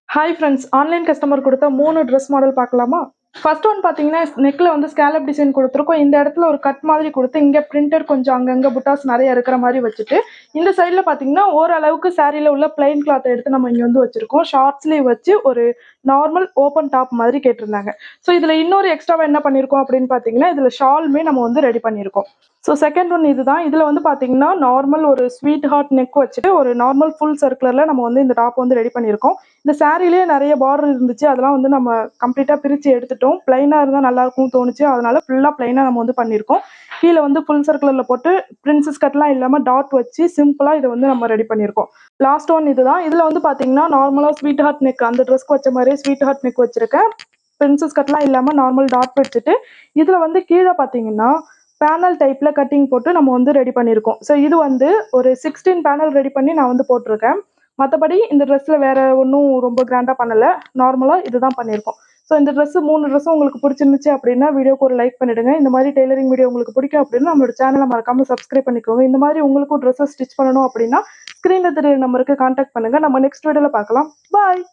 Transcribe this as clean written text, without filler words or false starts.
Hi friends, online customer கொடுத்த 3 dress model பார்க்கலாமா? First one பார்த்தீங்கன்னா, நெக்ல வந்து ஸ்கேலப் டிசைன் குடுத்துருக்கோம். இந்த இடத்துல ஒரு கட் மாதிரி குடுத்து, இங்க பிரிண்டட் கொஞ்சம் அங்கங்க புட்டாஸ் நெறைய இருக்கிற மாரி வச்சுட்டு, இந்த சைடுல பார்த்தீங்கன்னா, ஓரளவுக்கு சாரீல உள்ள பிளைன் கிளாத்த எடுத்து நம்ம இங்க வந்து வச்சிருக்கோம். ஷார்ட் ஸ்லீவ் வச்சு ஒரு நார்மல் ஓப்பன் டாப் மாதிரி கேட்டிருந்தாங்க. ஸோ இதுல இன்னொரு எக்ஸ்ட்ராவா என்ன பண்ணியிருக்கோம் அப்படின்னு பார்த்தீங்கன்னா, இதுல ஷாலுமே நம்ம வந்து ரெடி பண்ணியிருக்கோம். ஸோ செகண்ட் ஒன் இதுதான். இதுல வந்து பார்த்தீங்கன்னா, நார்மல் ஒரு ஸ்வீட் ஹார்ட் நெக் வச்சுட்டு, ஒரு நார்மல் ஃபுல் சர்க்குலர்ல நம்ம வந்து இந்த டாப் வந்து ரெடி பண்ணியிருக்கோம். இந்த சாரீலயே நெறைய பார்டர் இருந்துச்சு. அதெல்லாம் வந்து நம்ம கம்ப்ளீட்டா பிரிச்சு எடுத்துட்டோம். பிளைனா இருந்தா நல்லாருக்கும்னு தோணுச்சு. அதனால ஃபுல்லா பிளைனா நம்ம வந்து பண்ணியிருக்கோம். கீழ வந்து ஃபுல் சர்க்குலர்ல போட்டு பிரின்சஸ் கட்லாம் இல்லாம டாட் வச்சு சிம்பிளா இத வந்து நம்ம ரெடி பண்ணியிருக்கோம். லாஸ்ட் ஒன் இதுதான். இதுல வந்து பார்த்தீங்கன்னா, நார்மலா ஸ்வீட் ஹார்ட் நெக் அந்த ட்ரெஸ்க்கு வச்ச மாரியே ஸ்வீட் ஹார்ட் நெக் வச்சிருக்கேன். பிரின்சஸ் கட்லாம் இல்லாம நார்மல் டாட் வச்சுட்டு, இதுல வந்து கீழ பார்த்தீங்கன்னா, பேனல் டைப்ல கட்டிங் போட்டு நம்ம வந்து ரெடி பண்ணியிருக்கோம். ஸோ இது வந்து ஒரு 16 பேனல் ரெடி பண்ணி நான் வந்து போட்டிருக்கேன். மத்தபடி இந்த ட்ரெஸ்ல வேற ஒண்ணும் ரொம்ப கிராண்டா பண்ணல. நார்மலா இதுதான் பண்ணியிருக்கோம். ஸோ இந்த ட்ரெஸ் 3 ட்ரெஸ்ஸும் உங்களுக்கு பிடிச்சிருந்துச்சு அப்படின்னா, வீடியோக்கு ஒரு லைக் பண்ணிடுங்க. இந்த மாதிரி டெய்லரிங் வீடியோ உங்களுக்கு பிடிக்கும் அப்படின்னா, நம்மளோட சேனல மறக்காம சப்ஸ்கிரைப் பண்ணிக்கோங்க. இந்த மாதிரி உங்களுக்கும் ட்ரெஸ்ஸஸ் ஸ்டிச் பண்ணணும் அப்படின்னா, ஸ்க்ரீன்ல தெரியிற நம்பருக்கு கான்டாக்ட் பண்ணுங்க. நம்ம நெக்ஸ்ட் வீடியோல பார்க்கலாம். பாய்.